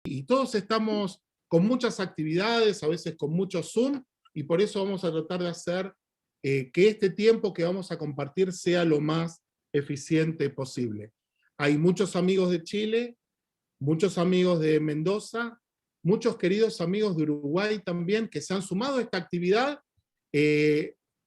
y todos estamos con muchas actividades, a veces con mucho Zoom, y por eso vamos a tratar de hacer que este tiempo que vamos a compartir sea lo más eficiente posible. Hay muchos amigos de Chile, muchos amigos de Mendoza, muchos queridos amigos de Uruguay también que se han sumado a esta actividad.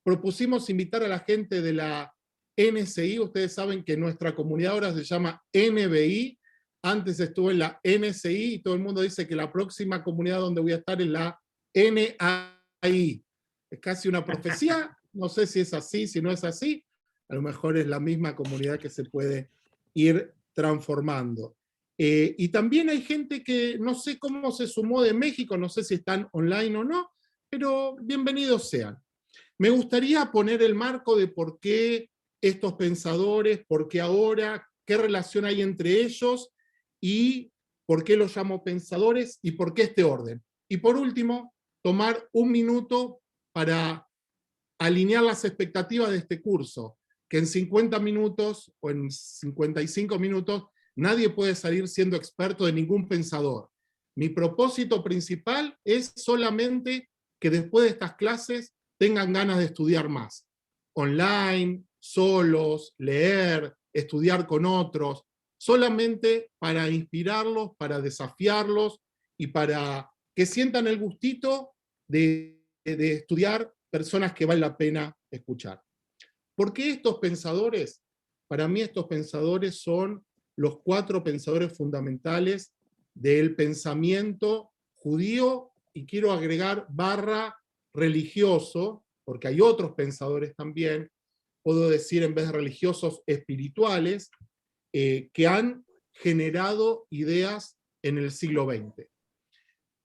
Propusimos invitar a la gente de la NCI, ustedes saben que nuestra comunidad ahora se llama NBI, antes estuvo en la NCI y todo el mundo dice que la próxima comunidad donde voy a estar es la NAI. Es casi una profecía, no sé si es así, si no es así, a lo mejor es la misma comunidad que se puede ir transformando. Y también hay gente que no sé cómo se sumó de México, no sé si están online o no, pero bienvenidos sean. Me gustaría poner el marco de por qué estos pensadores, por qué ahora, qué relación hay entre ellos y por qué los llamo pensadores y por qué este orden. Y por último, tomar un minuto para alinear las expectativas de este curso, que en 50 minutos o en 55 minutos nadie puede salir siendo experto de ningún pensador. Mi propósito principal es solamente que después de estas clases tengan ganas de estudiar más. Online, solos, leer, estudiar con otros, solamente para inspirarlos, para desafiarlos y para que sientan el gustito de estudiar personas que vale la pena escuchar. ¿Por qué estos pensadores? Para mí estos pensadores son los 4 pensadores fundamentales del pensamiento judío, y quiero agregar barra religioso, porque hay otros pensadores también, puedo decir en vez de religiosos, espirituales, que han generado ideas en el siglo XX.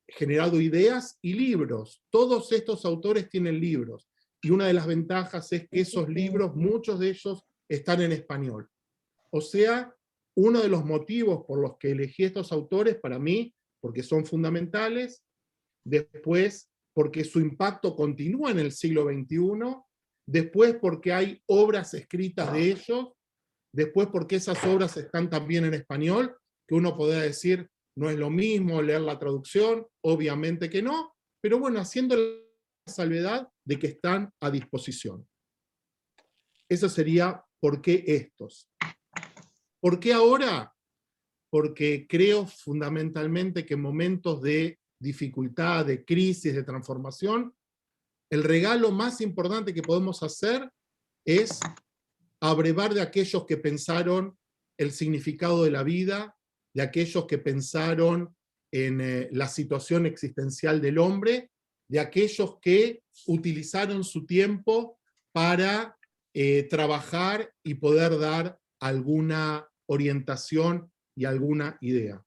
Generado ideas y libros. Todos estos autores tienen libros, y una de las ventajas es que esos libros, muchos de ellos, están en español. O sea, uno de los motivos por los que elegí estos autores, para mí, porque son fundamentales, después porque su impacto continúa en el siglo XXI, después porque hay obras escritas de ellos, después porque esas obras están también en español, que uno podría decir, no es lo mismo leer la traducción, obviamente que no, pero bueno, haciendo la salvedad de que están a disposición. Eso sería ¿por qué estos? ¿Por qué ahora? Porque creo fundamentalmente que en momentos de dificultad, de crisis, de transformación, el regalo más importante que podemos hacer es abrevar de aquellos que pensaron el significado de la vida, de aquellos que pensaron en la situación existencial del hombre, de aquellos que utilizaron su tiempo para trabajar y poder dar alguna orientación y alguna idea.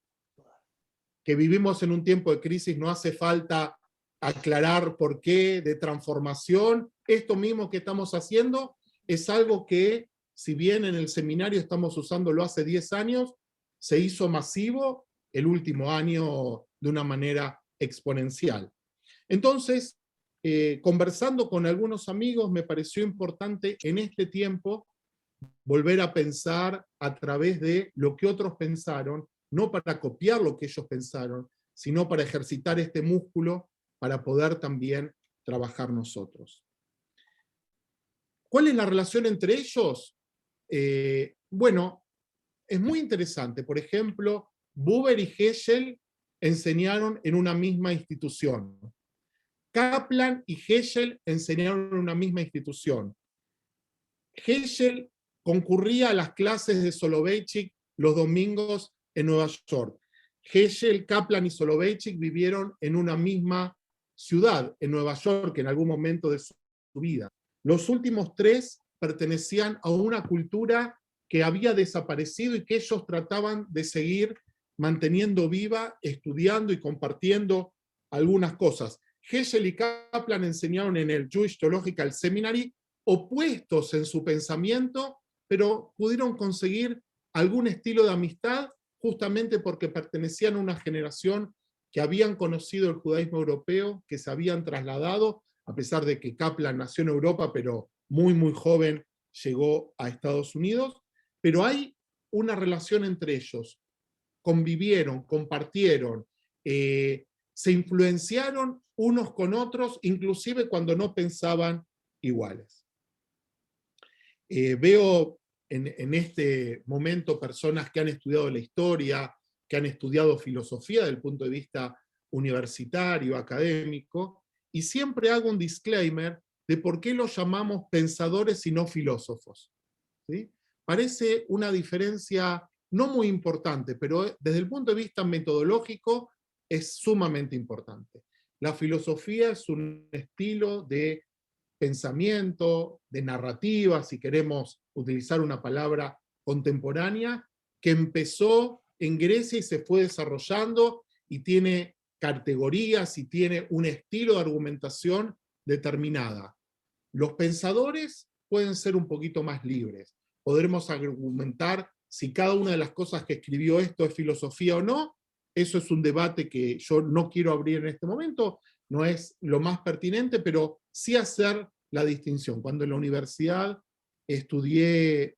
Que vivimos en un tiempo de crisis, no hace falta aclarar por qué, de transformación. Esto mismo que estamos haciendo es algo que, si bien en el seminario estamos usándolo hace 10 años, se hizo masivo el último año de una manera exponencial. Entonces, conversando con algunos amigos, me pareció importante en este tiempo volver a pensar a través de lo que otros pensaron, no para copiar lo que ellos pensaron, sino para ejercitar este músculo para poder también trabajar nosotros. ¿Cuál es la relación entre ellos? Bueno, es muy interesante. Por ejemplo, Buber y Heschel enseñaron en una misma institución. Kaplan y Heschel enseñaron en una misma institución. Heschel concurría a las clases de Soloveitchik los domingos en Nueva York. Heschel, Kaplan y Soloveitchik vivieron en una misma ciudad, en Nueva York, en algún momento de su vida. Los últimos 3 pertenecían a una cultura que había desaparecido y que ellos trataban de seguir manteniendo viva, estudiando y compartiendo algunas cosas. Heschel y Kaplan enseñaron en el Jewish Theological Seminary, opuestos en su pensamiento, pero pudieron conseguir algún estilo de amistad justamente porque pertenecían a una generación que habían conocido el judaísmo europeo, que se habían trasladado, a pesar de que Kaplan nació en Europa, pero muy, muy joven llegó a Estados Unidos. Pero hay una relación entre ellos. Convivieron, compartieron, se influenciaron unos con otros, inclusive cuando no pensaban iguales. Veo en este momento personas que han estudiado la historia, que han estudiado filosofía desde el punto de vista universitario, académico, y siempre hago un disclaimer de por qué los llamamos pensadores y no filósofos. ¿Sí? Parece una diferencia no muy importante, pero desde el punto de vista metodológico es sumamente importante. La filosofía es un estilo de pensamiento, de narrativa, si queremos utilizar una palabra contemporánea, que empezó en Grecia y se fue desarrollando y tiene categorías y tiene un estilo de argumentación determinada. Los pensadores pueden ser un poquito más libres. Podremos argumentar si cada una de las cosas que escribió esto es filosofía o no. Eso es un debate que yo no quiero abrir en este momento, no es lo más pertinente, pero sí hacer la distinción. Cuando en la universidad estudié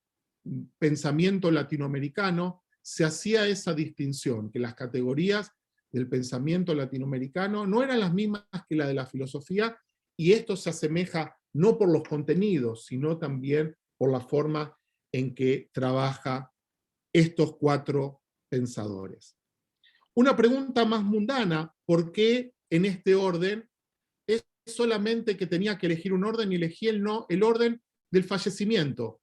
pensamiento latinoamericano, se hacía esa distinción, que las categorías del pensamiento latinoamericano no eran las mismas que la de la filosofía, y esto se asemeja no por los contenidos, sino también por la forma en que trabaja estos cuatro pensadores. Una pregunta más mundana: ¿por qué en este orden? Es solamente que tenía que elegir un orden y elegí el orden del fallecimiento.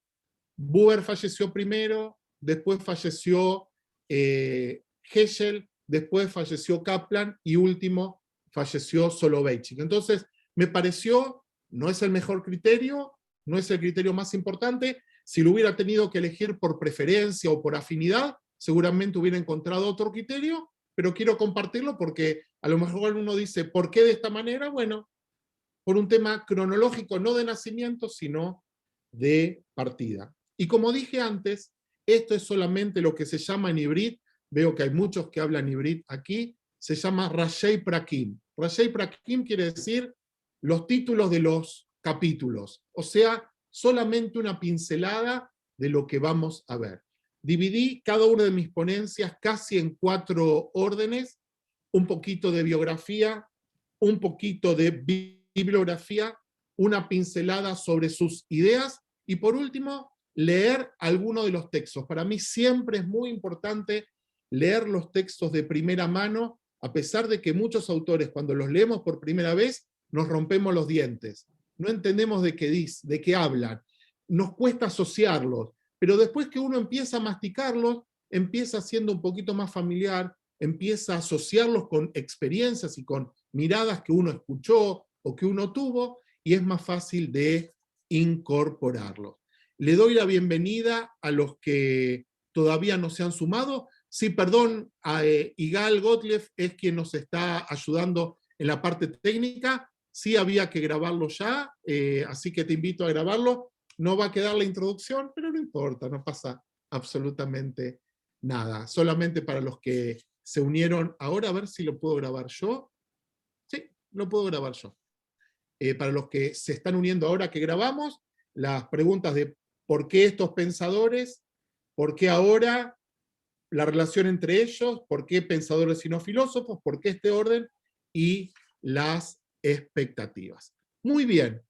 Buber falleció primero, después falleció Heschel, después falleció Kaplan y último falleció Soloveitchik. Entonces, me pareció, no es el mejor criterio, no es el criterio más importante. Si lo hubiera tenido que elegir por preferencia o por afinidad, seguramente hubiera encontrado otro criterio, pero quiero compartirlo porque a lo mejor uno dice, ¿por qué de esta manera? Bueno, por un tema cronológico, no de nacimiento, sino de partida. Y como dije antes, esto es solamente lo que se llama en hibrid, veo que hay muchos que hablan hibrid aquí, se llama Rashei Prakim. Rashei Prakim quiere decir los títulos de los capítulos, o sea, solamente una pincelada de lo que vamos a ver. Dividí cada una de mis ponencias casi en 4 órdenes, un poquito de biografía, un poquito de bibliografía, una pincelada sobre sus ideas y por último, leer alguno de los textos. Para mí siempre es muy importante leer los textos de primera mano, a pesar de que muchos autores cuando los leemos por primera vez nos rompemos los dientes. No entendemos de qué hablan, nos cuesta asociarlos, pero después que uno empieza a masticarlos, empieza siendo un poquito más familiar, empieza a asociarlos con experiencias y con miradas que uno escuchó o que uno tuvo, y es más fácil de incorporarlos. Le doy la bienvenida a los que todavía no se han sumado. Sí, perdón, a Igal Gottlieb es quien nos está ayudando en la parte técnica. Sí había que grabarlo ya, así que te invito a grabarlo. No va a quedar la introducción, pero no importa, no pasa absolutamente nada. Solamente para los que se unieron ahora, a ver si lo puedo grabar yo. Sí, lo puedo grabar yo. Para los que se están uniendo ahora que grabamos, las preguntas de por qué estos pensadores, por qué ahora, la relación entre ellos, por qué pensadores y no filósofos, por qué este orden y las expectativas. Muy bien.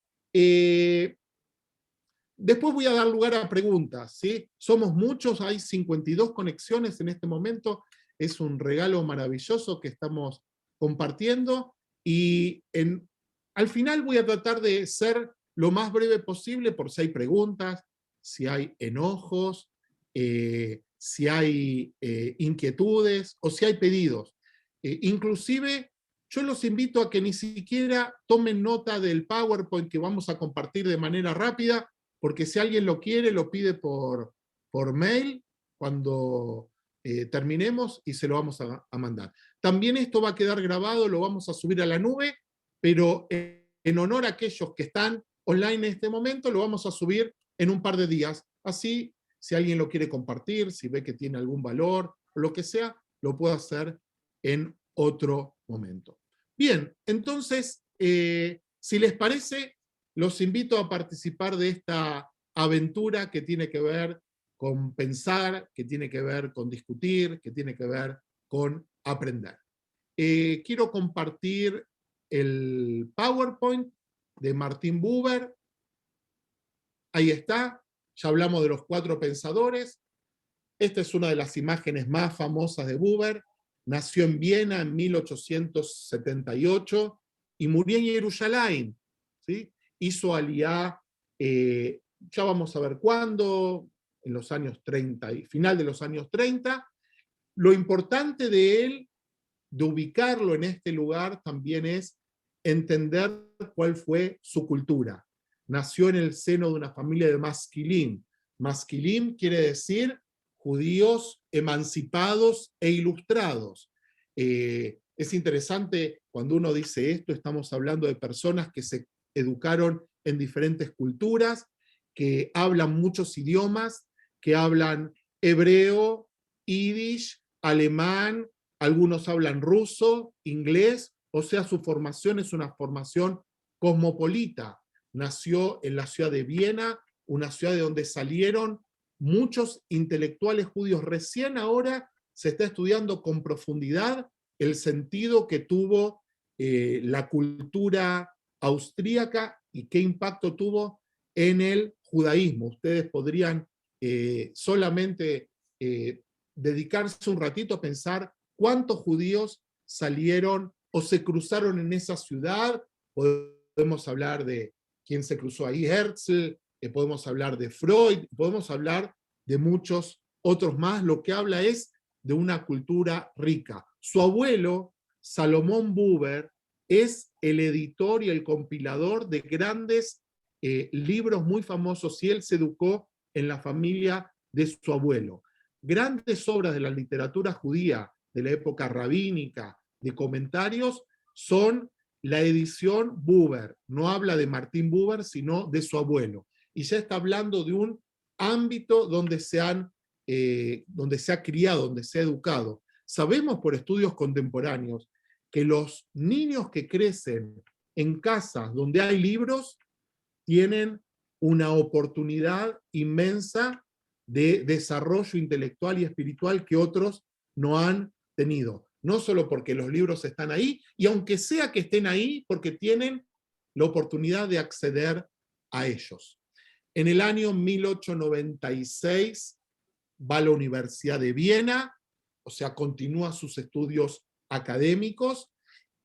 Después voy a dar lugar a preguntas, ¿sí? Somos muchos, hay 52 conexiones en este momento, es un regalo maravilloso que estamos compartiendo, y al final voy a tratar de ser lo más breve posible por si hay preguntas, si hay enojos, si hay inquietudes o si hay pedidos. Inclusive, yo los invito a que ni siquiera tomen nota del PowerPoint que vamos a compartir de manera rápida, porque si alguien lo quiere, lo pide por mail cuando terminemos y se lo vamos a mandar. También esto va a quedar grabado, lo vamos a subir a la nube, pero en honor a aquellos que están online en este momento, lo vamos a subir en un par de días. Así, si alguien lo quiere compartir, si ve que tiene algún valor, o lo que sea, lo puede hacer en otro momento. Bien, entonces, si les parece, los invito a participar de esta aventura que tiene que ver con pensar, que tiene que ver con discutir, que tiene que ver con aprender. quiero compartir el PowerPoint de Martin Buber. Ahí está, ya hablamos de los 4 pensadores. Esta es una de las imágenes más famosas de Buber. Nació en Viena en 1878 y murió en Jerusalén, ¿sí? Hizo aliyá, ya vamos a ver cuándo, en los años 30, y final de los años 30. Lo importante de él, de ubicarlo en este lugar, también es entender cuál fue su cultura. Nació en el seno de una familia de Maskilim. Maskilim quiere decir judíos emancipados e ilustrados. Es interesante cuando uno dice esto, estamos hablando de personas que se educaron en diferentes culturas, que hablan muchos idiomas, que hablan hebreo, yiddish, alemán, algunos hablan ruso, inglés, o sea, su formación es una formación cosmopolita. Nació en la ciudad de Viena, una ciudad de donde salieron muchos intelectuales judíos. Recién ahora se está estudiando con profundidad el sentido que tuvo la cultura austríaca y qué impacto tuvo en el judaísmo. Ustedes podrían solamente dedicarse un ratito a pensar cuántos judíos salieron o se cruzaron en esa ciudad. Podemos hablar de quién se cruzó ahí, Herzl, podemos hablar de Freud, podemos hablar de muchos otros más. Lo que habla es de una cultura rica. Su abuelo, Salomón Buber, es el editor y el compilador de grandes libros muy famosos, y él se educó en la familia de su abuelo. Grandes obras de la literatura judía de la época rabínica, de comentarios, son la edición Buber. No habla de Martin Buber, sino de su abuelo. Y ya está hablando de un ámbito donde se ha criado, donde se ha educado. Sabemos por estudios contemporáneos que los niños que crecen en casas donde hay libros tienen una oportunidad inmensa de desarrollo intelectual y espiritual que otros no han tenido. No solo porque los libros están ahí, y aunque sea que estén ahí, porque tienen la oportunidad de acceder a ellos. En el año 1896 va a la Universidad de Viena, o sea, continúa sus estudios académicos,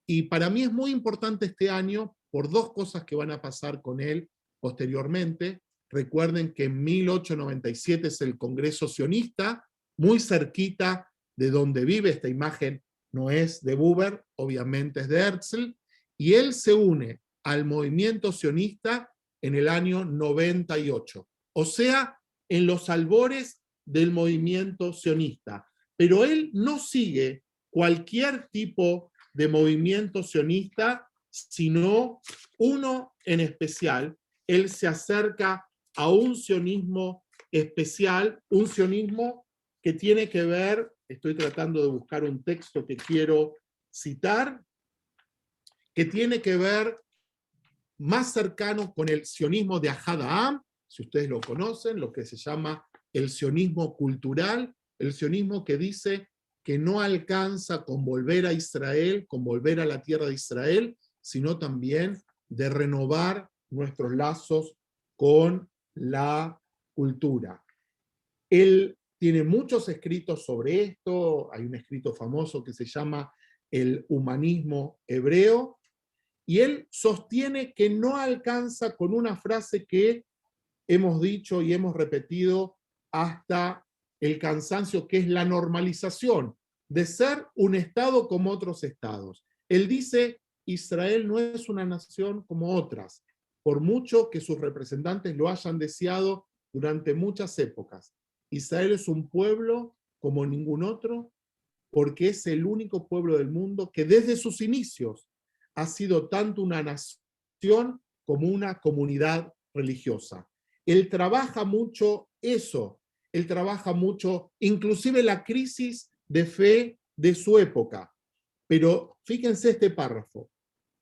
y para mí es muy importante este año por 2 cosas que van a pasar con él posteriormente. Recuerden que en 1897 es el Congreso Sionista, muy cerquita de donde vive. Esta imagen no es de Buber, obviamente es de Herzl, y él se une al movimiento sionista en el año 98, o sea, en los albores del movimiento sionista. Pero él no sigue cualquier tipo de movimiento sionista, sino uno en especial. Él se acerca a un sionismo especial, un sionismo que tiene que ver, estoy tratando de buscar un texto que quiero citar, que tiene que ver más cercano con el sionismo de Ahad Ha'am, si ustedes lo conocen, lo que se llama el sionismo cultural, el sionismo que dice que no alcanza con volver a Israel, con volver a la tierra de Israel, sino también de renovar nuestros lazos con la cultura. Él tiene muchos escritos sobre esto, hay un escrito famoso que se llama El humanismo hebreo, y él sostiene que no alcanza con una frase que hemos dicho y hemos repetido hasta el cansancio, que es la normalización de ser un estado como otros estados. Él dice, Israel no es una nación como otras, por mucho que sus representantes lo hayan deseado durante muchas épocas. Israel es un pueblo como ningún otro, porque es el único pueblo del mundo que desde sus inicios ha sido tanto una nación como una comunidad religiosa. Él trabaja mucho eso, él trabaja mucho inclusive la crisis de fe de su época. Pero fíjense este párrafo: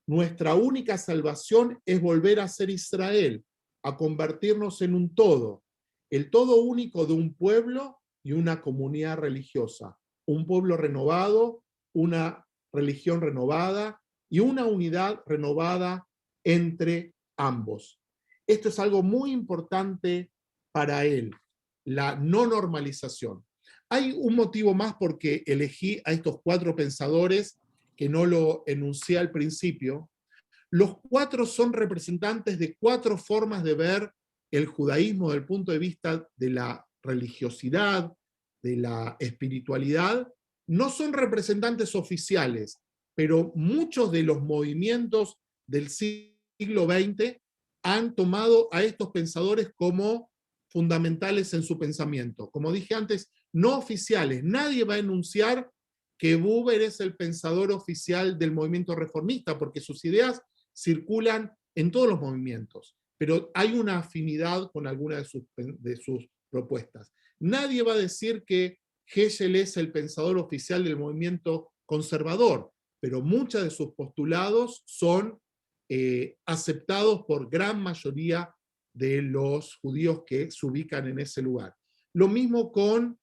nuestra única salvación es volver a ser Israel, a convertirnos en un todo, el todo único de un pueblo y una comunidad religiosa, un pueblo renovado, una religión renovada y una unidad renovada entre ambos. Esto es algo muy importante para él, la no normalización. Hay un motivo más por qué elegí a estos 4 pensadores, que no lo enuncié al principio. Los 4 son representantes de 4 formas de ver el judaísmo desde el punto de vista de la religiosidad, de la espiritualidad. No son representantes oficiales, pero muchos de los movimientos del siglo XX han tomado a estos pensadores como fundamentales en su pensamiento. Como dije antes, no oficiales. Nadie va a enunciar que Buber es el pensador oficial del movimiento reformista, porque sus ideas circulan en todos los movimientos, pero hay una afinidad con alguna de sus propuestas. Nadie va a decir que Hegel es el pensador oficial del movimiento conservador, pero muchos de sus postulados son aceptados por gran mayoría de los judíos que se ubican en ese lugar. Lo mismo con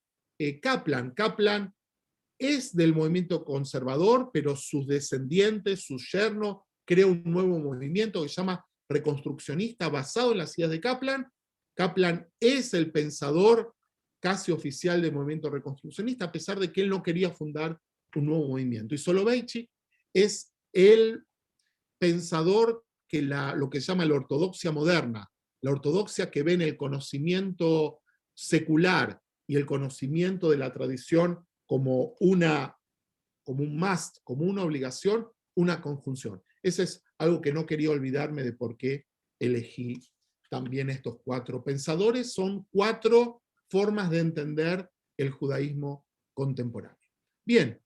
Kaplan. Kaplan es del movimiento conservador, pero sus descendientes, su yerno, crea un nuevo movimiento que se llama reconstruccionista basado en las ideas de Kaplan. Kaplan es el pensador casi oficial del movimiento reconstruccionista, a pesar de que él no quería fundar un nuevo movimiento. Y Soloveitchik es el pensador que lo que se llama la ortodoxia moderna, la ortodoxia que ve en el conocimiento secular y el conocimiento de la tradición como un must, como una obligación, una conjunción. Ese es algo que no quería olvidarme de por qué elegí también estos 4 pensadores. Son 4 formas de entender el judaísmo contemporáneo. Bien,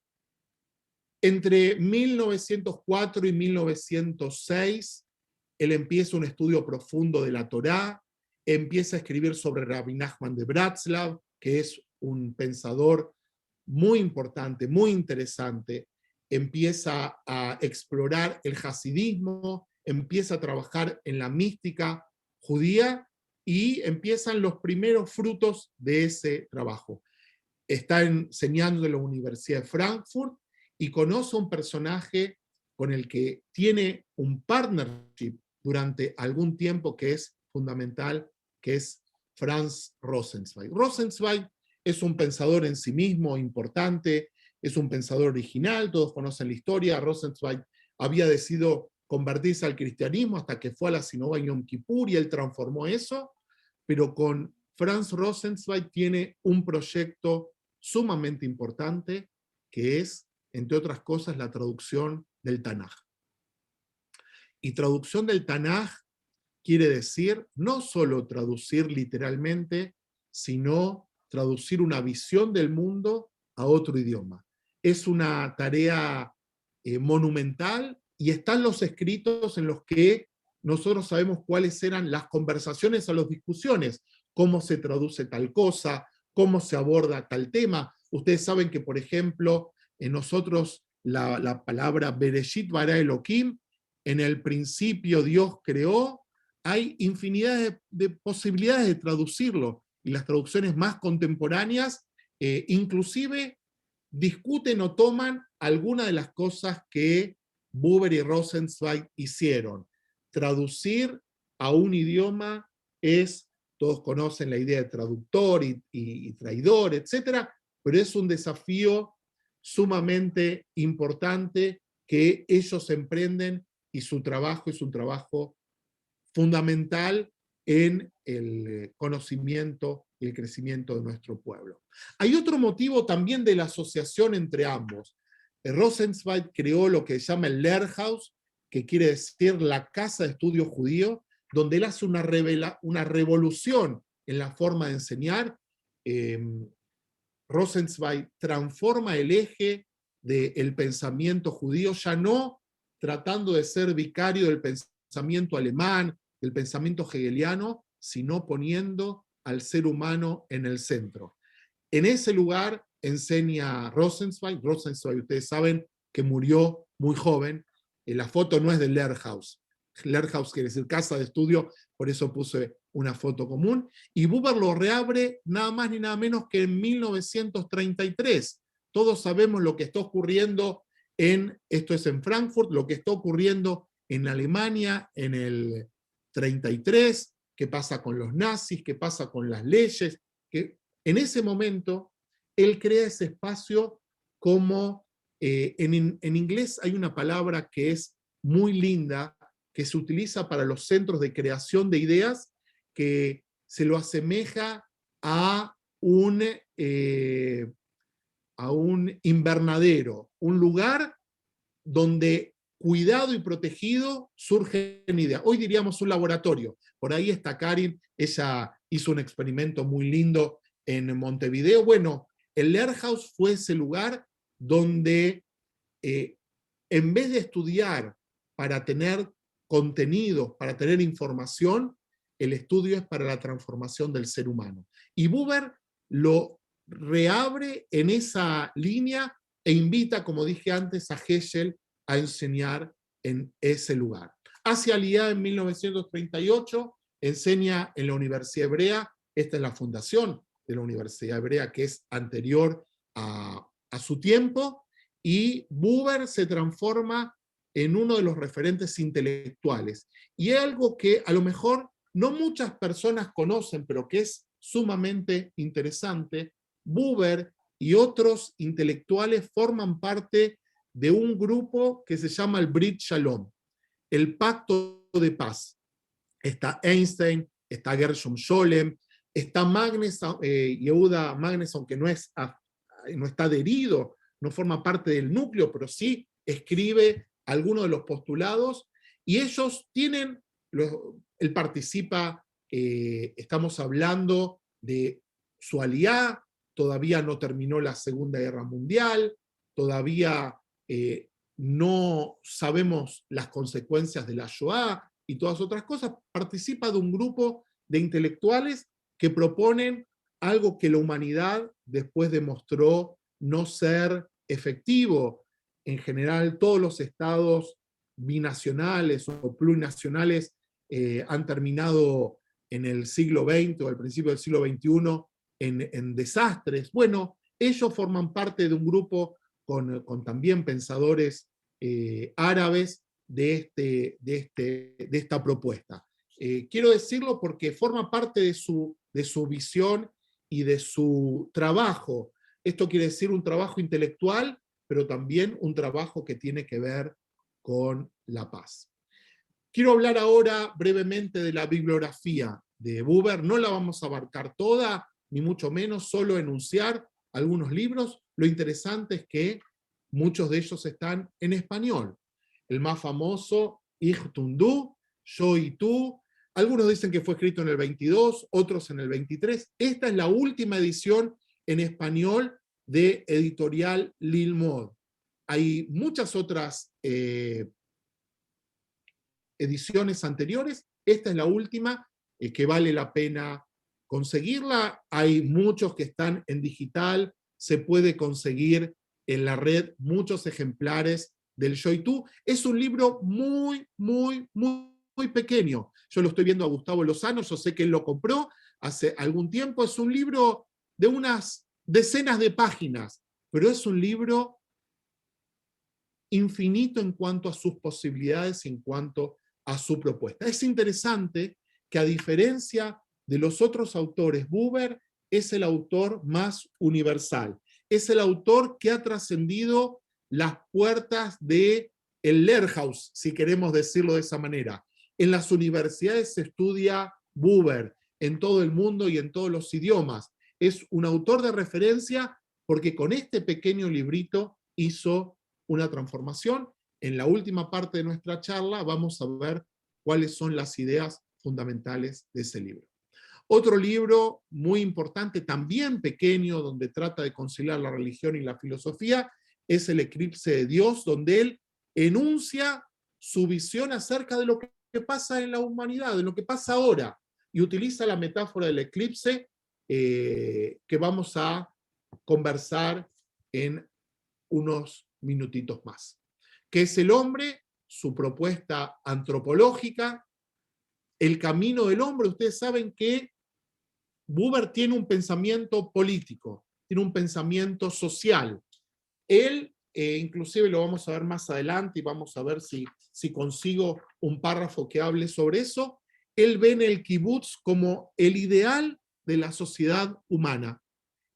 entre 1904 y 1906, él empieza un estudio profundo de la Torá, empieza a escribir sobre Rabbi Nachman de Bratslav, que es un pensador muy importante, muy interesante, empieza a explorar el hasidismo, empieza a trabajar en la mística judía y empiezan los primeros frutos de ese trabajo. Está enseñando en la Universidad de Frankfurt y conoce a un personaje con el que tiene un partnership durante algún tiempo que es fundamental, que es Franz Rosenzweig. Rosenzweig es un pensador en sí mismo importante, es un pensador original, todos conocen la historia. Rosenzweig había decidido convertirse al cristianismo hasta que fue a la sinagoga en Yom Kippur y él transformó eso, pero con Franz Rosenzweig tiene un proyecto sumamente importante que es, entre otras cosas, la traducción del Tanaj. Y traducción del Tanaj quiere decir no solo traducir literalmente, sino traducir una visión del mundo a otro idioma. Es una tarea monumental y están los escritos en los que nosotros sabemos cuáles eran las conversaciones o las discusiones, cómo se traduce tal cosa, cómo se aborda tal tema. Ustedes saben que, por ejemplo, en nosotros la palabra Bereshit bara Elohim, en el principio Dios creó, hay infinidad de posibilidades de traducirlo, y las traducciones más contemporáneas inclusive discuten o toman algunas de las cosas que Buber y Rosenzweig hicieron. Traducir a un idioma es, todos conocen la idea de traductor y traidor, etc., pero es un desafío sumamente importante que ellos emprenden y su trabajo es un trabajo fundamental en el conocimiento y el crecimiento de nuestro pueblo. Hay otro motivo también de la asociación entre ambos. Rosenzweig creó lo que se llama el Lehrhaus, que quiere decir la casa de estudio judío, donde él hace una revolución en la forma de enseñar. Rosenzweig transforma el eje del pensamiento judío, ya no tratando de ser vicario del pensamiento alemán, del pensamiento hegeliano, sino poniendo al ser humano en el centro. En ese lugar enseña Rosenzweig. Rosenzweig, ustedes saben que murió muy joven. La foto no es del Lehrhaus. Lehrhaus quiere decir casa de estudio, por eso puse una foto común. Y Buber lo reabre nada más ni nada menos que en 1933. Todos sabemos lo que está ocurriendo esto es en Frankfurt, lo que está ocurriendo en Alemania en el 33, qué pasa con los nazis, qué pasa con las leyes, que en ese momento él crea ese espacio como, en inglés hay una palabra que es muy linda, que se utiliza para los centros de creación de ideas, que se lo asemeja a un invernadero, un lugar donde cuidado y protegido surgen ideas. Hoy diríamos un laboratorio. Por ahí está Karin, ella hizo un experimento muy lindo en Montevideo. Bueno, el Lehrhaus fue ese lugar donde en vez de estudiar para tener contenidos, para tener información, el estudio es para la transformación del ser humano. Y Buber lo reabre en esa línea e invita, como dije antes, a Heschel a enseñar en ese lugar. Hace Aliá en 1938, enseña en la Universidad Hebrea. Esta es la fundación de la Universidad Hebrea, que es anterior a su tiempo, y Buber se transforma en uno de los referentes intelectuales. Y es algo que a lo mejor no muchas personas conocen, pero que es sumamente interesante. Buber y otros intelectuales forman parte de un grupo que se llama el Brit Shalom, el Pacto de Paz. Está Einstein, está Gershom Scholem, está Yehuda Magneson, que no está adherido, no forma parte del núcleo, pero sí escribe algunos de los postulados, y ellos tienen, él participa, estamos hablando de su aliá, todavía no terminó la Segunda Guerra Mundial, todavía no sabemos las consecuencias de la Shoah y todas otras cosas. Participa de un grupo de intelectuales que proponen algo que la humanidad después demostró no ser efectivo. En general, todos los estados binacionales o plurinacionales han terminado en el siglo XX o al principio del siglo XXI en desastres. Bueno, ellos forman parte de un grupo con también pensadores árabes de esta propuesta. Quiero decirlo porque forma parte de su visión y de su trabajo. Esto quiere decir un trabajo intelectual, pero también un trabajo que tiene que ver con la paz. Quiero hablar ahora brevemente de la bibliografía de Buber. No la vamos a abarcar toda, ni mucho menos, solo enunciar algunos libros. Lo interesante es que muchos de ellos están en español. El más famoso, Ich und Du, Yo y Tú. Algunos dicen que fue escrito en el 22, otros en el 23. Esta es la última edición en español de Editorial Lilmod. Hay muchas otras ediciones anteriores. Esta es la última, que vale la pena conseguirla. Hay muchos que están en digital, se puede conseguir en la red muchos ejemplares del Yo y Tú. Es un libro muy, muy, muy, muy pequeño. Yo lo estoy viendo a Gustavo Lozano, yo sé que él lo compró hace algún tiempo. Es un libro de unas decenas de páginas, pero es un libro infinito en cuanto a sus posibilidades, en cuanto a su propuesta. Es interesante que, a diferencia de los otros autores, Buber es el autor más universal. Es el autor que ha trascendido las puertas del Lehrhaus, si queremos decirlo de esa manera. En las universidades se estudia Buber, en todo el mundo y en todos los idiomas. Es un autor de referencia porque con este pequeño librito hizo una transformación. En la última parte de nuestra charla vamos a ver cuáles son las ideas fundamentales de ese libro. Otro libro muy importante, también pequeño, donde trata de conciliar la religión y la filosofía, es El eclipse de Dios, donde él enuncia su visión acerca de lo que pasa en la humanidad, de lo que pasa ahora, y utiliza la metáfora del eclipse que vamos a conversar en unos minutitos más. ¿Qué es el hombre? Su propuesta antropológica, el camino del hombre. Ustedes saben que Buber tiene un pensamiento político, tiene un pensamiento social. Él inclusive lo vamos a ver más adelante y vamos a ver si consigo un párrafo que hable sobre eso. Él ve en el kibutz como el ideal de la sociedad humana.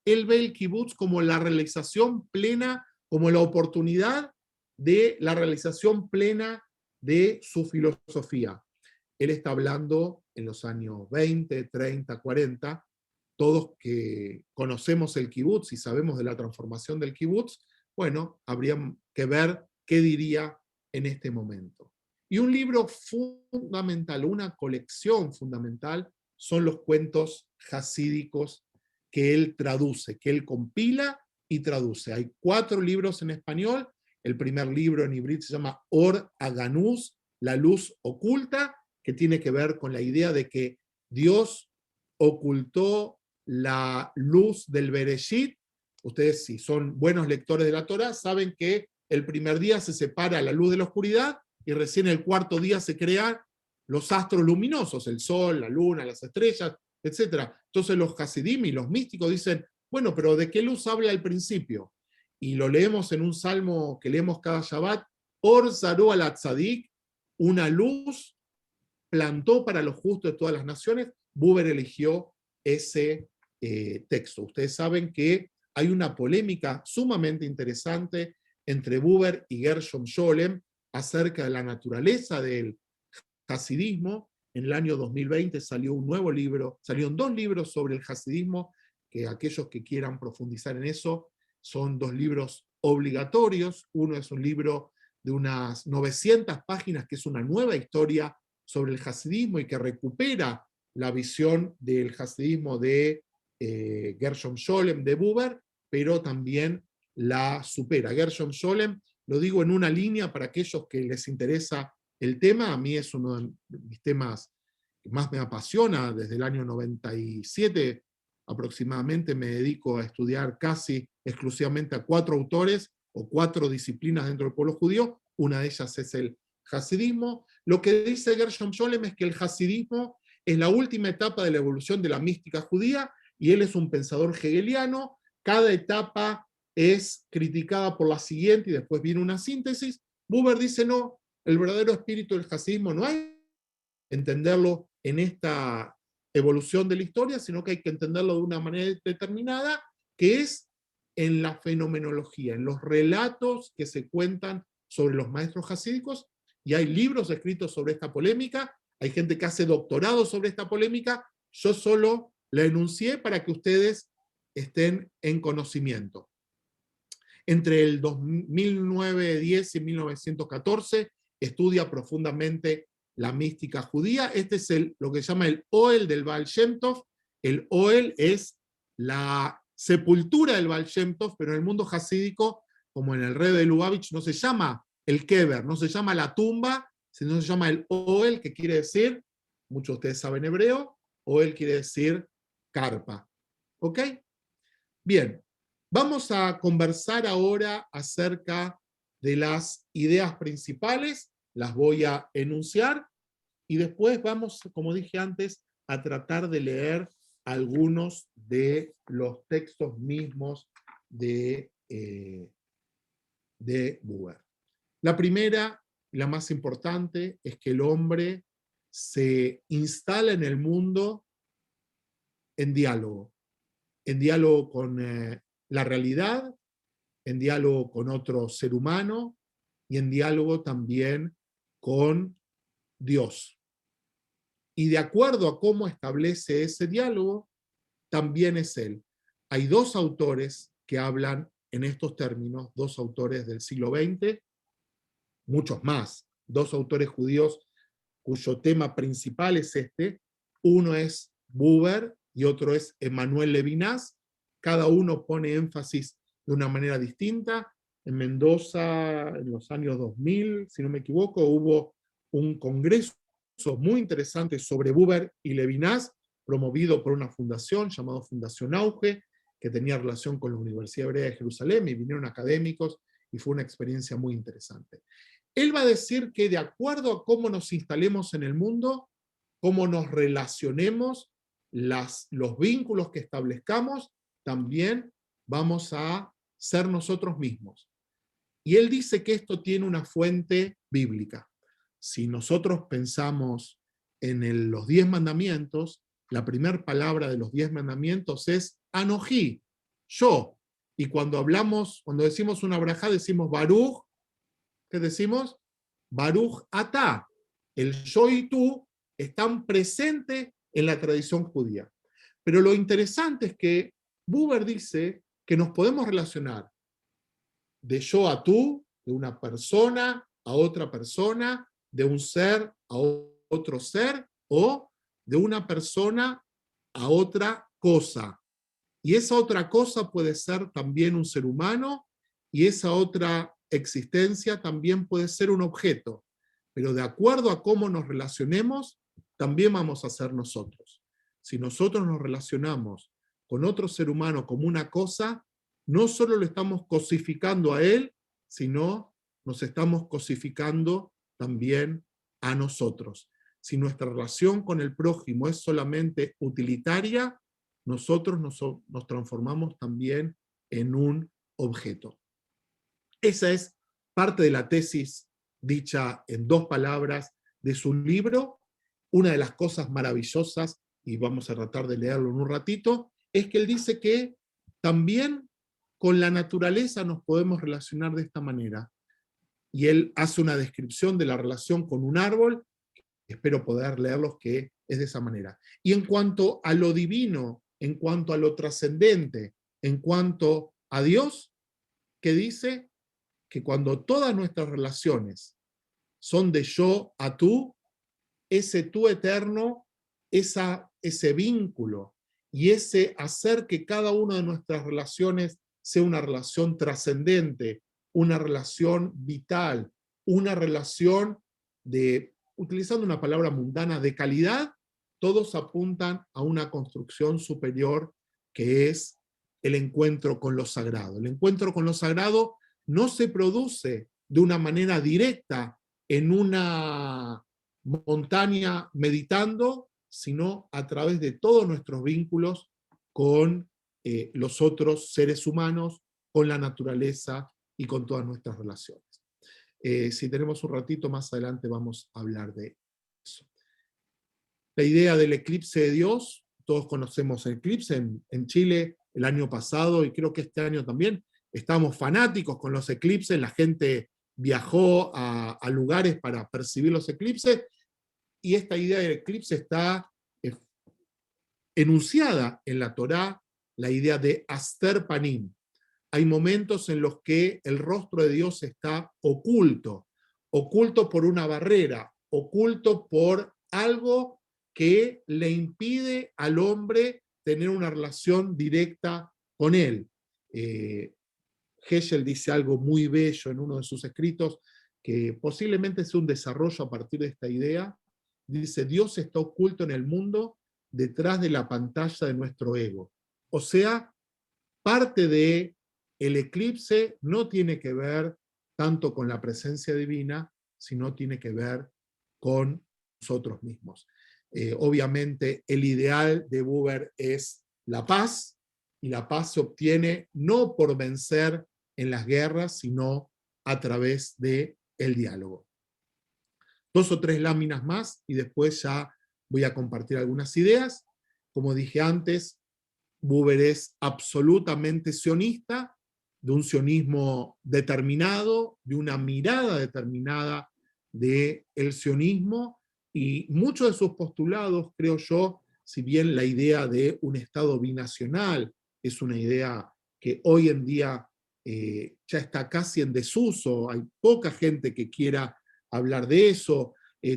Él ve el kibutz como la realización plena, como la oportunidad de la realización plena de su filosofía. Él está hablando en los años 20, 30, 40, todos que conocemos el kibutz y sabemos de la transformación del kibutz, bueno, habría que ver qué diría en este momento. Y un libro fundamental, una colección fundamental, son los cuentos hasídicos que él traduce, que él compila y traduce. Hay 4 libros en español. El primer libro en hibrid se llama Or Aganuz, la luz oculta, que tiene que ver con la idea de que Dios ocultó la luz del Bereshit. Ustedes, si son buenos lectores de la Torá, saben que el primer día se separa la luz de la oscuridad y recién el cuarto día se crean los astros luminosos, el sol, la luna, las estrellas, etc. Entonces los hasidim y los místicos dicen, bueno, pero ¿de qué luz habla al principio? Y lo leemos en un salmo que leemos cada Shabbat, Or Zaru al Tzadik, una luz plantó para los justos de todas las naciones. Buber eligió ese texto. Ustedes saben que hay una polémica sumamente interesante entre Buber y Gershom Scholem acerca de la naturaleza del hasidismo. En el año 2020 salió un nuevo libro, salieron 2 libros sobre el hasidismo, que aquellos que quieran profundizar en eso, son 2 libros obligatorios. Uno es un libro de unas 900 páginas, que es una nueva historia sobre el hasidismo y que recupera la visión del hasidismo de Gershom Scholem, de Buber, pero también la supera. Gershom Scholem, lo digo en una línea para aquellos que les interesa el tema, a mí es uno de mis temas que más me apasiona. Desde el año 97 aproximadamente me dedico a estudiar casi exclusivamente a 4 autores o 4 disciplinas dentro del pueblo judío. Una de ellas es el hasidismo. Lo que dice Gershom Scholem es que el hasidismo es la última etapa de la evolución de la mística judía, y él es un pensador hegeliano. Cada etapa es criticada por la siguiente y después viene una síntesis. Buber dice no, el verdadero espíritu del hasidismo no hay que entenderlo en esta evolución de la historia, sino que hay que entenderlo de una manera determinada, que es en la fenomenología, en los relatos que se cuentan sobre los maestros hasídicos, y hay libros escritos sobre esta polémica, hay gente que hace doctorado sobre esta polémica. Yo solo la enuncié para que ustedes estén en conocimiento. Entre el 1910 y 1914 estudia profundamente la mística judía. Este es lo que se llama el Oel del Baal Shem Tov. El Oel es la sepultura del Baal Shem Tov, pero en el mundo hasídico, como en el Rebbe de Lubavitch, no se llama el Kever, no se llama la tumba, sino se llama el Oel, que quiere decir, muchos de ustedes saben hebreo, Oel quiere decir carpa. ¿Ok? Bien, vamos a conversar ahora acerca de las ideas principales, las voy a enunciar, y después vamos, como dije antes, a tratar de leer algunos de los textos mismos de Buber. La primera, la más importante, es que el hombre se instala en el mundo en diálogo con la realidad, en diálogo con otro ser humano y en diálogo también con Dios. Y de acuerdo a cómo establece ese diálogo, también es él. Hay 2 autores que hablan en estos términos, 2 autores del siglo XX, muchos más, 2 autores judíos cuyo tema principal es este. Uno es Buber y otro es Emmanuel Levinas. Cada uno pone énfasis de una manera distinta. En Mendoza, en los años 2000, si no me equivoco, hubo un congreso muy interesante sobre Buber y Levinas, promovido por una fundación llamada Fundación Auge, que tenía relación con la Universidad Hebrea de Jerusalén, y vinieron académicos, y fue una experiencia muy interesante. Él va a decir que de acuerdo a cómo nos instalemos en el mundo, cómo nos relacionemos, los vínculos que establezcamos, también vamos a ser nosotros mismos. Y él dice que esto tiene una fuente bíblica. Si nosotros pensamos en los 10 mandamientos, la primera palabra de los 10 mandamientos es Anojí, yo. Y cuando decimos una brajá, decimos Baruch, ¿qué decimos? Baruch atá. El yo y tú están presentes en la tradición judía. Pero lo interesante es que Buber dice que nos podemos relacionar de yo a tú, de una persona a otra persona, de un ser a otro ser, o de una persona a otra cosa. Y esa otra cosa puede ser también un ser humano, y esa otra existencia también puede ser un objeto. Pero de acuerdo a cómo nos relacionemos, también vamos a ser nosotros. Si nosotros nos relacionamos con otro ser humano como una cosa, no solo lo estamos cosificando a él, sino nos estamos cosificando también a nosotros. Si nuestra relación con el prójimo es solamente utilitaria, nosotros nos transformamos también en un objeto. Esa es parte de la tesis dicha en 2 palabras de su libro. Una de las cosas maravillosas, y vamos a tratar de leerlo en un ratito, es que él dice que también con la naturaleza nos podemos relacionar de esta manera. Y él hace una descripción de la relación con un árbol, espero poder leerlos, que es de esa manera. Y en cuanto a lo divino, en cuanto a lo trascendente, en cuanto a Dios, que dice que cuando todas nuestras relaciones son de yo a tú, ese tú eterno, ese vínculo y ese hacer que cada una de nuestras relaciones sea una relación trascendente, una relación vital, una relación de, utilizando una palabra mundana, de calidad, todos apuntan a una construcción superior que es el encuentro con lo sagrado. El encuentro con lo sagrado no se produce de una manera directa en una montaña meditando, sino a través de todos nuestros vínculos con los otros seres humanos, con la naturaleza y con todas nuestras relaciones. Si tenemos un ratito más adelante vamos a hablar de eso. La idea del eclipse de Dios, todos conocemos el eclipse en Chile el año pasado y creo que este año también. Estamos fanáticos con los eclipses, la gente viajó a lugares para percibir los eclipses, y esta idea del eclipse está enunciada en la Torá, la idea de Aster Panim. Hay momentos en los que el rostro de Dios está oculto, oculto por una barrera, oculto por algo que le impide al hombre tener una relación directa con él. Heschel dice algo muy bello en uno de sus escritos, que posiblemente es un desarrollo a partir de esta idea. Dice, Dios está oculto en el mundo detrás de la pantalla de nuestro ego. O sea, parte de el eclipse no tiene que ver tanto con la presencia divina, sino tiene que ver con nosotros mismos. Obviamente el ideal de Buber es la paz, y la paz se obtiene no por vencer en las guerras, sino a través del diálogo. 2 o 3 láminas más y después ya voy a compartir algunas ideas. Como dije antes, Buber es absolutamente sionista, de un sionismo determinado, de una mirada determinada del sionismo, y muchos de sus postulados, creo yo, si bien la idea de un Estado binacional es una idea que hoy en día ya está casi en desuso, hay poca gente que quiera hablar de eso,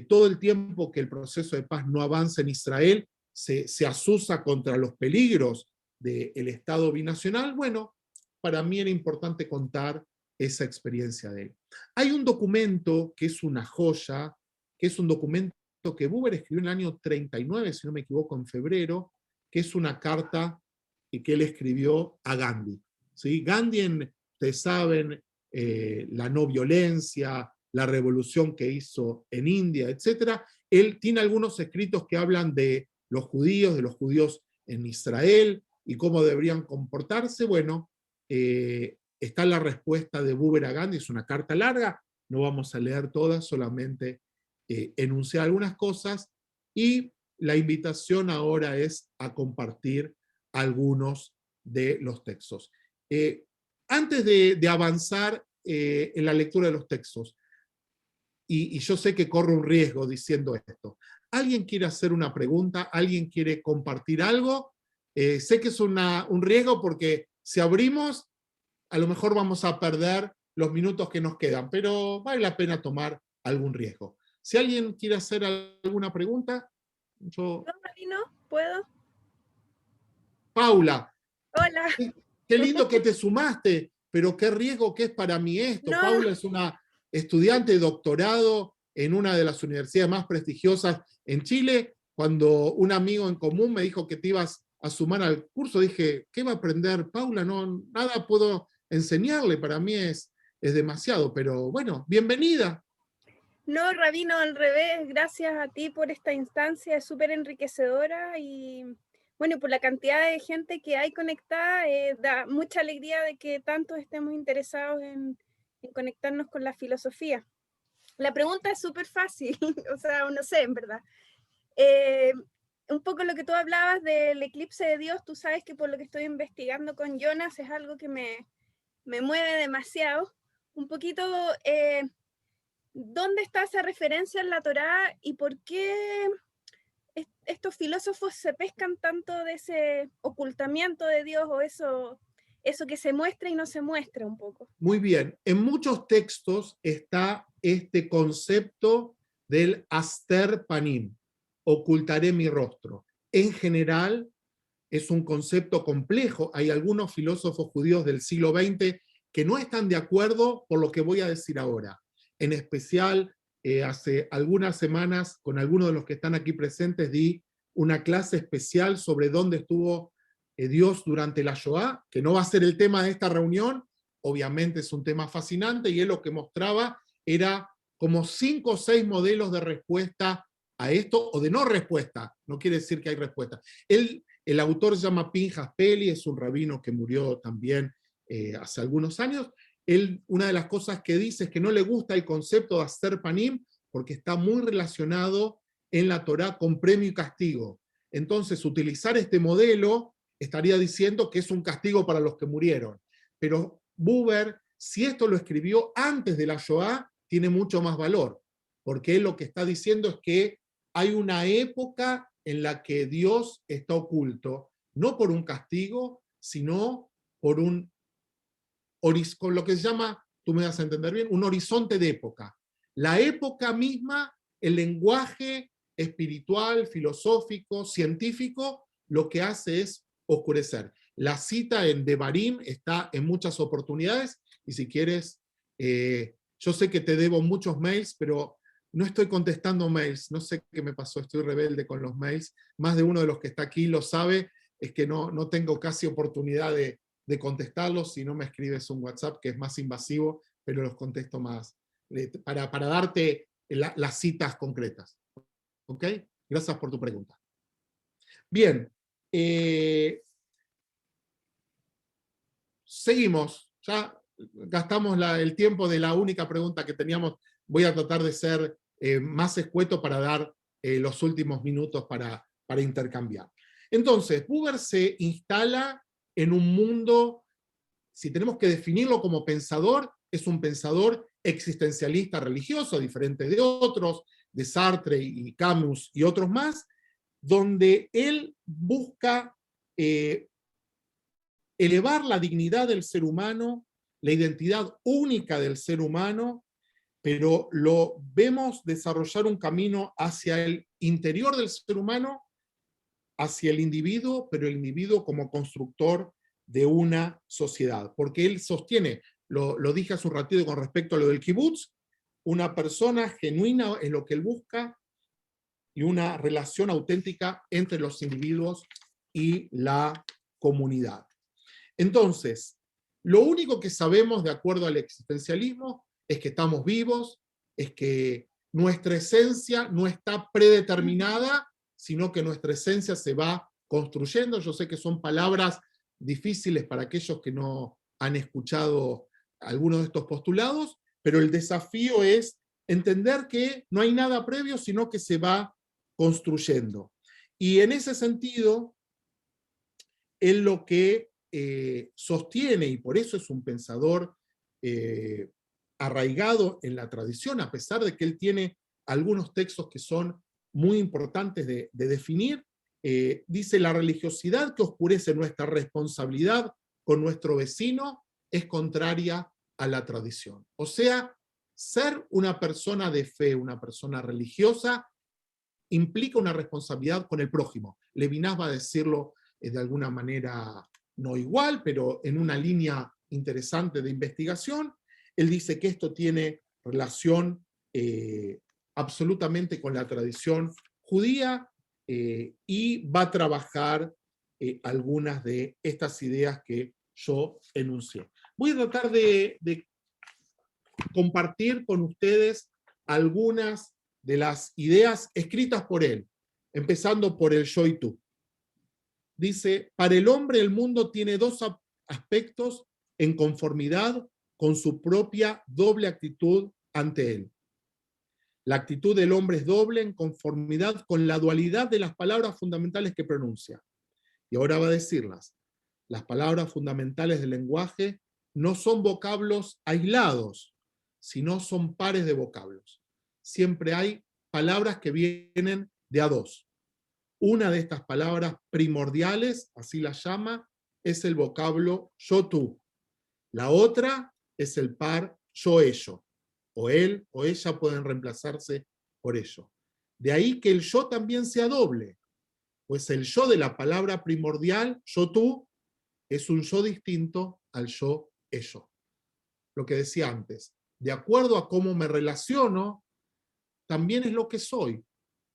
todo el tiempo que el proceso de paz no avanza en Israel, se asusa contra los peligros del Estado binacional. Bueno, para mí era importante contar esa experiencia de él. Hay un documento que es una joya, que es un documento que Buber escribió en el año 39, si no me equivoco, en febrero, que es una carta que él escribió a Gandhi. ¿Sí? Gandhi, ustedes saben, la no violencia, la revolución que hizo en India, etc. Él tiene algunos escritos que hablan de los judíos en Israel y cómo deberían comportarse. Bueno, está la respuesta de Buber a Gandhi, es una carta larga, no vamos a leer todas, solamente enunciar algunas cosas, y la invitación ahora es a compartir algunos de los textos. Antes de avanzar en la lectura de los textos, y yo sé que corro un riesgo diciendo esto, ¿alguien quiere hacer una pregunta? ¿Alguien quiere compartir algo? Sé que es un riesgo porque si abrimos, a lo mejor vamos a perder los minutos que nos quedan, pero vale la pena tomar algún riesgo. Si alguien quiere hacer alguna pregunta, yo... No, Rabino, ¿puedo? Paula, Hola. qué lindo que te sumaste, pero qué riesgo que es para mí esto. No, Paula es una estudiante de doctorado en una de las universidades más prestigiosas en Chile. Cuando un amigo en común me dijo que te ibas a sumar al curso, dije, ¿qué va a aprender Paula? No, nada puedo enseñarle, para mí es demasiado, pero bueno, bienvenida. no, Rabino, al revés. Gracias a ti por esta instancia, es súper enriquecedora y bueno, por la cantidad de gente que hay conectada, da mucha alegría de que tantos estemos interesados en conectarnos con la filosofía. La pregunta es súper fácil, o sea, no sé, en verdad. Un poco lo que tú hablabas del eclipse de Dios, tú sabes que por lo que estoy investigando con Jonas es algo que me mueve demasiado. Un poquito, ¿dónde está esa referencia en la Torá y por qué estos filósofos se pescan tanto de ese ocultamiento de Dios o eso que se muestra y no se muestra un poco? Muy bien, en muchos textos está este concepto del aster panim, ocultaré mi rostro. En general es un concepto complejo, hay algunos filósofos judíos del siglo XX que no están de acuerdo por lo que voy a decir ahora. En especial, hace algunas semanas, con algunos de los que están aquí presentes, di una clase especial sobre dónde estuvo Dios durante la Shoah, que no va a ser el tema de esta reunión, obviamente es un tema fascinante, y él lo que mostraba era como 5 o 6 modelos de respuesta a esto, o de no respuesta, no quiere decir que hay respuesta. El autor se llama Pinhas Peli, es un rabino que murió también hace algunos años. Él, una de las cosas que dice es que no le gusta el concepto de hacer panim, porque está muy relacionado en la Torá con premio y castigo. Entonces, utilizar este modelo estaría diciendo que es un castigo para los que murieron. Pero Buber, si esto lo escribió antes de la Shoah, tiene mucho más valor, porque él lo que está diciendo es que hay una época en la que Dios está oculto, no por un castigo, sino por con lo que se llama, tú me vas a entender bien, un horizonte de época. La época misma, el lenguaje espiritual, filosófico, científico, lo que hace es oscurecer. La cita en Devarim está en muchas oportunidades, y si quieres, yo sé que te debo muchos mails, pero no estoy contestando mails, no sé qué me pasó, estoy rebelde con los mails, más de uno de los que está aquí lo sabe, es que no tengo casi oportunidad de contestarlos si no me escribes un WhatsApp, que es más invasivo, pero los contesto más, para darte las citas concretas. ¿Ok? Gracias por tu pregunta. Bien, seguimos, ya gastamos el tiempo de la única pregunta que teníamos, voy a tratar de ser más escueto para dar los últimos minutos para intercambiar. Entonces, Buber se instala en un mundo, si tenemos que definirlo como pensador, es un pensador existencialista religioso, diferente de otros, de Sartre y Camus y otros más, donde él busca elevar la dignidad del ser humano, la identidad única del ser humano, pero lo vemos desarrollar un camino hacia el interior del ser humano, hacia el individuo, pero el individuo como constructor de una sociedad. Porque él sostiene, lo dije hace un ratito con respecto a lo del kibutz, una persona genuina en lo que él busca y una relación auténtica entre los individuos y la comunidad. Entonces, lo único que sabemos de acuerdo al existencialismo es que estamos vivos, es que nuestra esencia no está predeterminada, sino que nuestra esencia se va construyendo. Yo sé que son palabras difíciles para aquellos que no han escuchado algunos de estos postulados, pero el desafío es entender que no hay nada previo, sino que se va construyendo. Y en ese sentido, él lo que sostiene, y por eso es un pensador arraigado en la tradición, a pesar de que él tiene algunos textos que son muy importantes de definir, dice: la religiosidad que oscurece nuestra responsabilidad con nuestro vecino es contraria a la tradición. O sea, ser una persona de fe, una persona religiosa, implica una responsabilidad con el prójimo. Levinas va a decirlo de alguna manera no igual, pero en una línea interesante de investigación. Él dice que esto tiene relación absolutamente con la tradición judía y va a trabajar algunas de estas ideas que yo enuncié. Voy a tratar de compartir con ustedes algunas de las ideas escritas por él, empezando por el yo y tú. Dice: para el hombre el mundo tiene dos aspectos en conformidad con su propia doble actitud ante él. La actitud del hombre es doble en conformidad con la dualidad de las palabras fundamentales que pronuncia. Y ahora va a decirlas. Las palabras fundamentales del lenguaje no son vocablos aislados, sino son pares de vocablos. Siempre hay palabras que vienen de a dos. Una de estas palabras primordiales, así la llama, es el vocablo yo-tú. La otra es el par yo-ello. O él o ella pueden reemplazarse por ello. De ahí que el yo también sea doble, pues el yo de la palabra primordial, yo-tú, es un yo distinto al yo-ello. Lo que decía antes, de acuerdo a cómo me relaciono, también es lo que soy,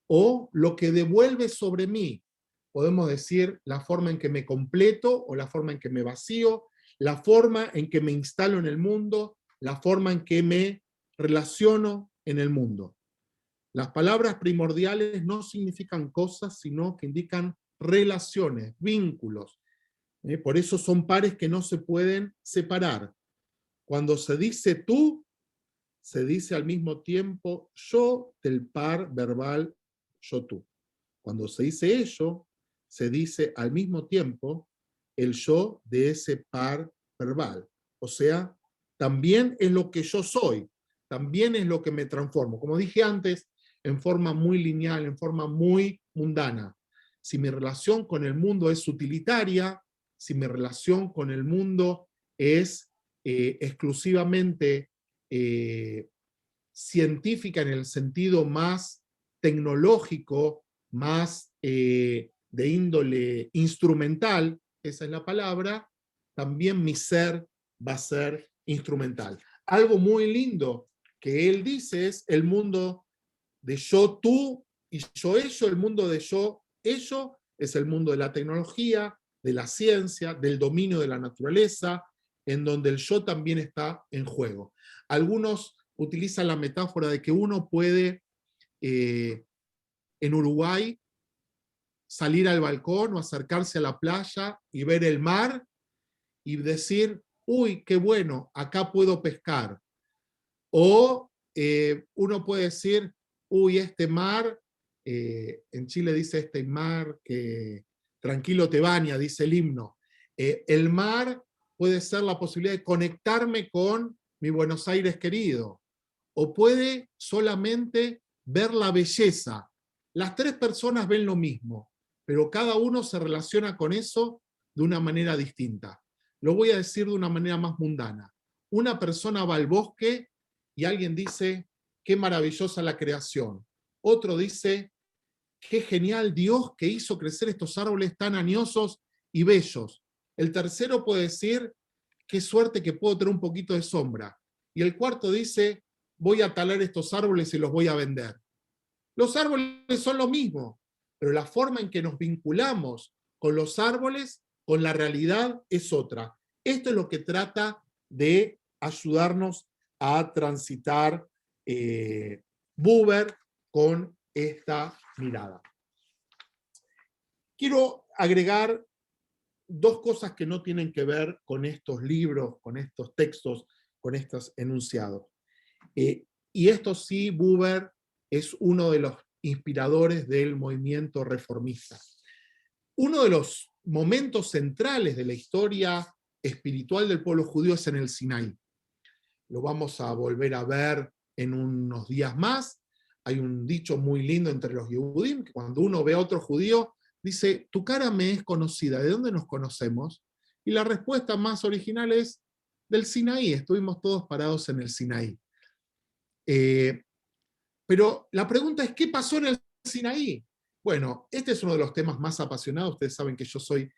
o lo que devuelve sobre mí. Podemos decir la forma en que me completo o la forma en que me vacío, la forma en que me instalo en el mundo, la forma en que me relaciono en el mundo. Las palabras primordiales no significan cosas, sino que indican relaciones, vínculos. Por eso son pares que no se pueden separar. Cuando se dice tú, se dice al mismo tiempo yo del par verbal yo-tú. Cuando se dice ello, se dice al mismo tiempo el yo de ese par verbal. O sea, también es lo que yo soy, también es lo que me transformo. Como dije antes, en forma muy lineal, en forma muy mundana. Si mi relación con el mundo es utilitaria, si mi relación con el mundo es exclusivamente científica en el sentido más tecnológico, más de índole instrumental, esa es la palabra, también mi ser va a ser instrumental. Algo muy lindo que él dice es el mundo de yo, tú y yo, ello. El mundo de yo, ello es el mundo de la tecnología, de la ciencia, del dominio de la naturaleza, en donde el yo también está en juego. Algunos utilizan la metáfora de que uno puede en Uruguay salir al balcón o acercarse a la playa y ver el mar y decir: uy, qué bueno, acá puedo pescar. O uno puede decir: uy, este mar, en Chile dice este mar que tranquilo te baña, dice el himno. El mar puede ser la posibilidad de conectarme con mi Buenos Aires querido, o puede solamente ver la belleza. Las tres personas ven lo mismo, pero cada uno se relaciona con eso de una manera distinta. Lo voy a decir de una manera más mundana. Una persona va al bosque y alguien dice: qué maravillosa la creación. Otro dice: qué genial Dios que hizo crecer estos árboles tan añosos y bellos. El tercero puede decir: qué suerte que puedo tener un poquito de sombra. Y el cuarto dice: voy a talar estos árboles y los voy a vender. Los árboles son lo mismo, pero la forma en que nos vinculamos con los árboles, con la realidad, es otra. Esto es lo que trata de ayudarnos a transitar Buber con esta mirada. Quiero agregar dos cosas que no tienen que ver con estos libros, con estos textos, con estos enunciados. Y esto sí, Buber es uno de los inspiradores del movimiento reformista. Uno de los momentos centrales de la historia espiritual del pueblo judío es en el Sinaí. Lo vamos a volver a ver en unos días más. Hay un dicho muy lindo entre los Yehudim, que cuando uno ve a otro judío, dice, tu cara me es conocida, ¿de dónde nos conocemos? Y la respuesta más original es, del Sinaí, estuvimos todos parados en el Sinaí. Pero la pregunta es, ¿qué pasó en el Sinaí? Bueno, este es uno de los temas más apasionados. Ustedes saben que yo soy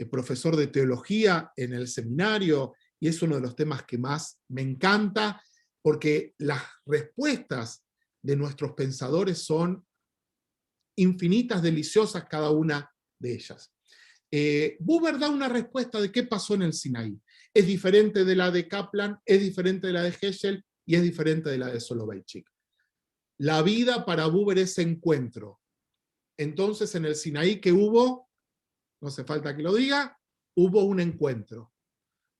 profesor de teología en el seminario y es uno de los temas que más me encanta porque las respuestas de nuestros pensadores son infinitas, deliciosas cada una de ellas. Buber da una respuesta de qué pasó en el Sinaí. Es diferente de la de Kaplan, es diferente de la de Heschel y es diferente de la de Soloveitchik. La vida para Buber es encuentro. Entonces en el Sinaí que hubo, no hace falta que lo diga, hubo un encuentro.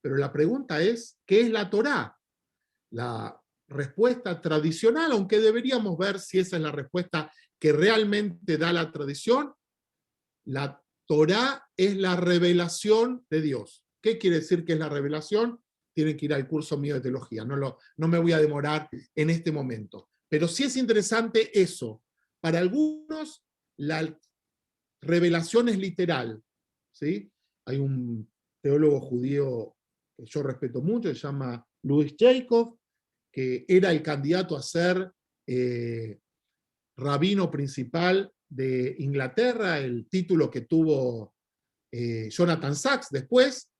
Pero la pregunta es, ¿qué es la Torá? La respuesta tradicional, aunque deberíamos ver si esa es la respuesta que realmente da la tradición, la Torá es la revelación de Dios. ¿Qué quiere decir que es la revelación? Tienen que ir al curso mío de teología, no me voy a demorar en este momento. Pero sí es interesante eso. Para algunos, la revelación es literal. ¿Sí? Hay un teólogo judío que yo respeto mucho, se llama Louis Jacob, que era el candidato a ser rabino principal de Inglaterra, el título que tuvo Jonathan Sacks después,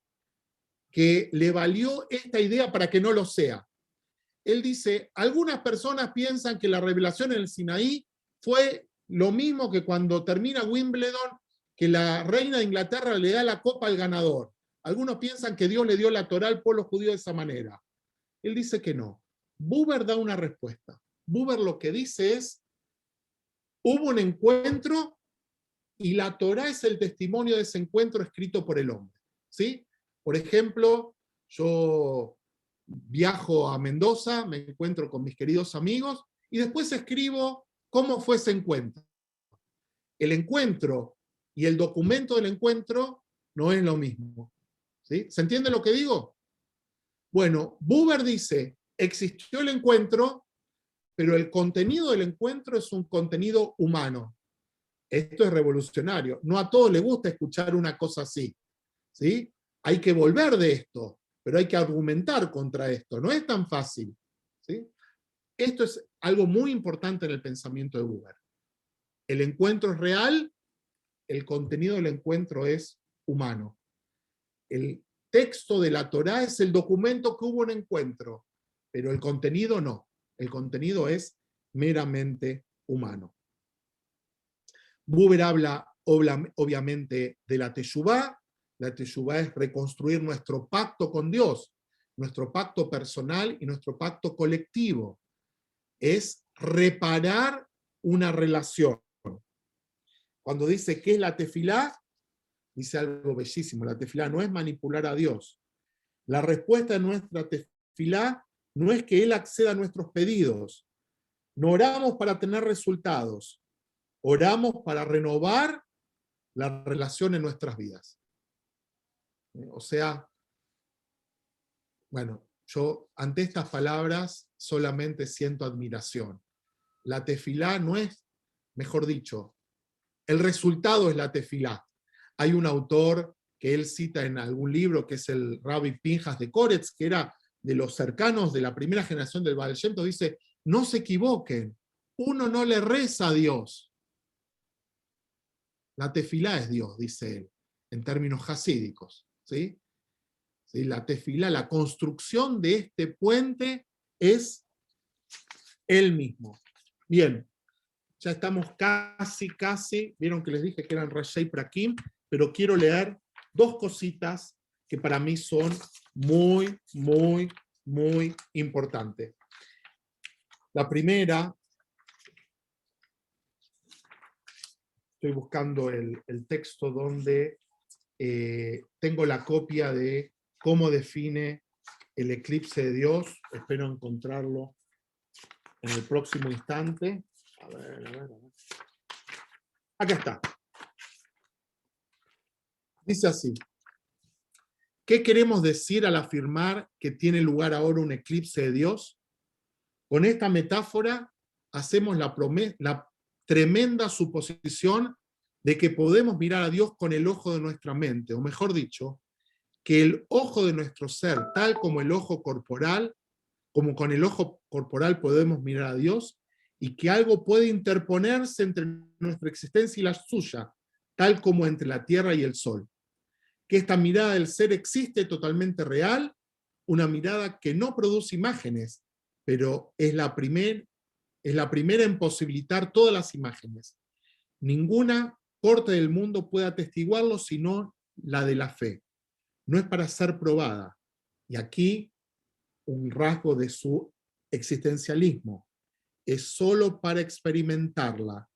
que le valió esta idea para que no lo sea. Él dice, algunas personas piensan que la revelación en el Sinaí fue lo mismo que cuando termina Wimbledon, que la reina de Inglaterra le da la copa al ganador. Algunos piensan que Dios le dio la Torá al pueblo judío de esa manera. Él dice que no. Buber da una respuesta. Buber lo que dice es, hubo un encuentro y la Torá es el testimonio de ese encuentro escrito por el hombre. ¿Sí? Por ejemplo, yo viajo a Mendoza, me encuentro con mis queridos amigos y después escribo cómo fue ese encuentro. El encuentro y el documento del encuentro no es lo mismo. ¿Sí? ¿Se entiende lo que digo? Bueno, Buber dice, existió el encuentro, pero el contenido del encuentro es un contenido humano. Esto es revolucionario. No a todos les gusta escuchar una cosa así. ¿Sí? Hay que volver de esto, pero hay que argumentar contra esto. No es tan fácil. ¿Sí? Esto es algo muy importante en el pensamiento de Buber. El encuentro es real, el contenido del encuentro es humano. El texto de la Torá es el documento que hubo un encuentro, pero el contenido no. El contenido es meramente humano. Buber habla obviamente de la teshuvá. La teshuvá es reconstruir nuestro pacto con Dios, nuestro pacto personal y nuestro pacto colectivo. Es reparar una relación. Cuando dice ¿qué es la tefilá? Dice algo bellísimo. La tefilá no es manipular a Dios. La respuesta de nuestra tefilá no es que Él acceda a nuestros pedidos. No oramos para tener resultados. Oramos para renovar la relación en nuestras vidas. O sea, bueno, yo ante estas palabras solamente siento admiración. La tefilá no es, mejor dicho, el resultado es la tefilá. Hay un autor que él cita en algún libro, que es el Rabbi Pinjas de Koretz, que era de los cercanos de la primera generación del Baal Shem Tov, dice, no se equivoquen, uno no le reza a Dios. La tefilá es Dios, dice él, en términos hasídicos. ¿Sí? ¿Sí? La tefilá, la construcción de este puente es él mismo. Bien, ya estamos casi, vieron que les dije que eran Rashei Prakim, pero quiero leer dos cositas que para mí son muy, muy, muy importantes. La primera, estoy buscando el texto donde tengo la copia de cómo define el eclipse de Dios. Espero encontrarlo en el próximo instante. A ver. Acá está. Dice así. ¿Qué queremos decir al afirmar que tiene lugar ahora un eclipse de Dios? Con esta metáfora hacemos la tremenda suposición de que podemos mirar a Dios con el ojo de nuestra mente, o mejor dicho, que el ojo de nuestro ser, tal como el ojo corporal, como con el ojo corporal podemos mirar a Dios, y que algo puede interponerse entre nuestra existencia y la suya, tal como entre la tierra y el sol. Que esta mirada del ser existe totalmente real, una mirada que no produce imágenes, pero es la primera en posibilitar todas las imágenes. Ninguna corte del mundo puede atestiguarlo sino la de la fe. No es para ser probada. Y aquí un rasgo de su existencialismo. Es solo para experimentarla.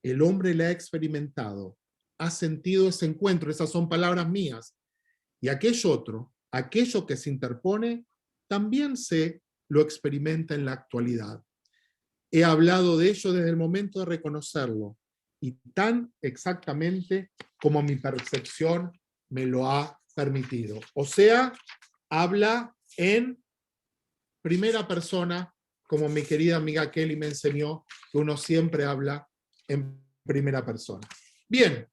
El hombre la ha experimentado, ha sentido ese encuentro, esas son palabras mías. Y aquello que se interpone, también se lo experimenta en la actualidad. He hablado de ello desde el momento de reconocerlo, y tan exactamente como mi percepción me lo ha permitido. O sea, habla en primera persona, como mi querida amiga Kelly me enseñó, que uno siempre habla en primera persona. Bien,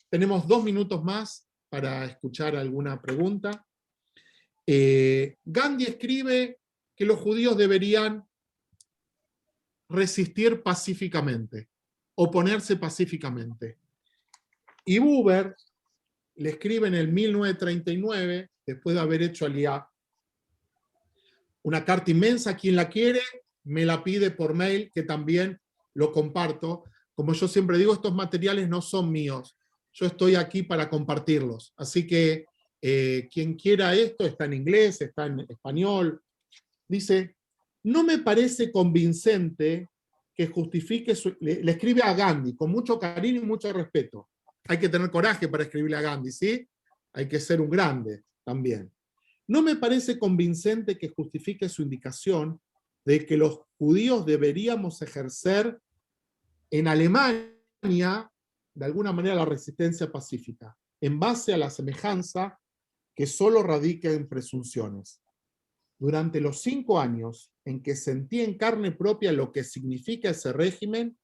tenemos 2 minutos más para escuchar alguna pregunta. Gandhi escribe que los judíos deberían resistir pacíficamente, oponerse pacíficamente. Y Buber le escribe en el 1939, después de haber hecho Aliyah, una carta inmensa. Quien la quiere, me la pide por mail, que también lo comparto. Como yo siempre digo, estos materiales no son míos. Yo estoy aquí para compartirlos. Así que quien quiera esto, está en inglés, está en español. Dice, no me parece convincente que justifique le escribe a Gandhi con mucho cariño y mucho respeto. Hay que tener coraje para escribirle a Gandhi, ¿sí? Hay que ser un grande también. No me parece convincente que justifique su indicación de que los judíos deberíamos ejercer en Alemania, de alguna manera, la resistencia pacífica, en base a la semejanza que solo radica en presunciones. Durante los 5 años en que sentí en carne propia lo que significa ese régimen,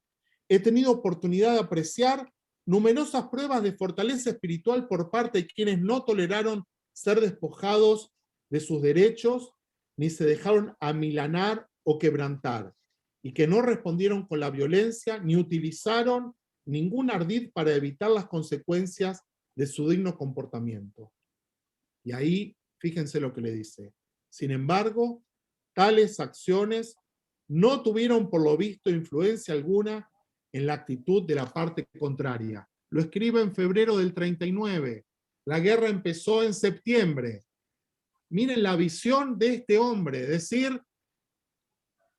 he tenido oportunidad de apreciar numerosas pruebas de fortaleza espiritual por parte de quienes no toleraron ser despojados de sus derechos, ni se dejaron amilanar o quebrantar, y que no respondieron con la violencia, ni utilizaron ningún ardid para evitar las consecuencias de su digno comportamiento. Y ahí, fíjense lo que le dice. Sin embargo, tales acciones no tuvieron por lo visto influencia alguna en la actitud de la parte contraria. Lo escribe en febrero del 39. La guerra empezó en septiembre. Miren la visión de este hombre, decir,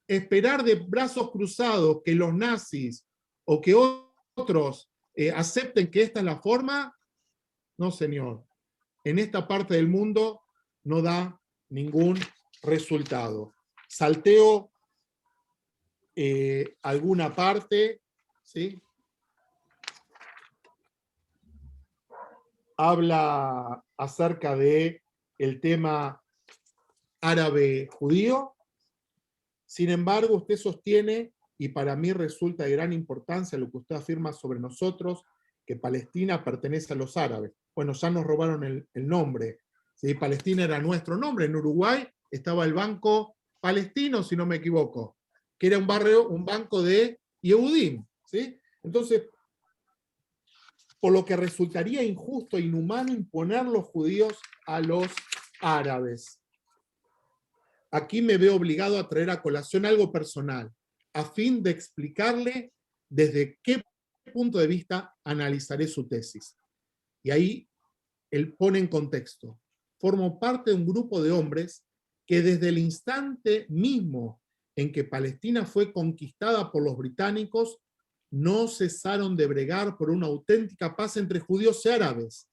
esperar de brazos cruzados que los nazis o que otros acepten que esta es la forma, no señor. En esta parte del mundo no da ningún resultado. Salteo alguna parte, ¿sí? Habla acerca de el tema árabe-judío. Sin embargo, usted sostiene, y para mí resulta de gran importancia lo que usted afirma sobre nosotros, que Palestina pertenece a los árabes. Bueno, ya nos robaron el nombre. ¿Sí? Palestina era nuestro nombre. En Uruguay estaba el Banco Palestino, si no me equivoco, que era un banco de Yehudim. ¿Sí? Entonces, por lo que resultaría injusto e inhumano imponer los judíos a los árabes. Aquí me veo obligado a traer a colación algo personal, a fin de explicarle desde qué punto de vista analizaré su tesis. Y ahí él pone en contexto. Formo parte de un grupo de hombres que desde el instante mismo en que Palestina fue conquistada por los británicos, no cesaron de bregar por una auténtica paz entre judíos y árabes,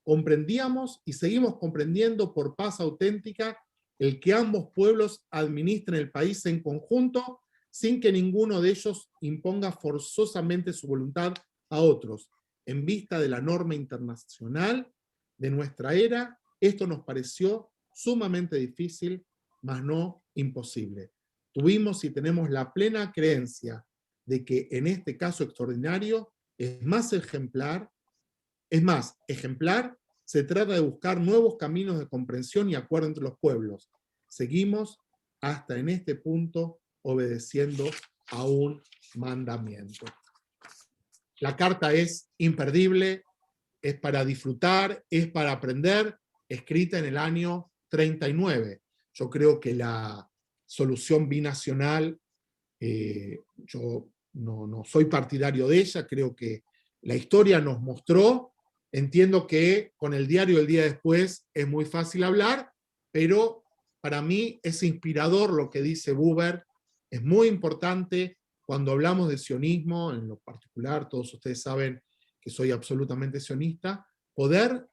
comprendíamos y seguimos comprendiendo por paz auténtica el que ambos pueblos administren el país en conjunto sin que ninguno de ellos imponga forzosamente su voluntad a otros. En vista de la norma internacional de nuestra era, esto nos pareció sumamente difícil, mas no imposible. Tuvimos y tenemos la plena creencia de que en este caso extraordinario es más ejemplar se trata de buscar nuevos caminos de comprensión y acuerdo entre los pueblos. Seguimos hasta en este punto obedeciendo a un mandamiento. La carta es imperdible, es para disfrutar, es para aprender, escrita en el año 39. Yo creo que la solución binacional, yo no soy partidario de ella, creo que la historia nos mostró, entiendo que con el diario El Día Después es muy fácil hablar, pero para mí es inspirador lo que dice Buber, es muy importante cuando hablamos de sionismo, en lo particular, todos ustedes saben que soy absolutamente sionista, poder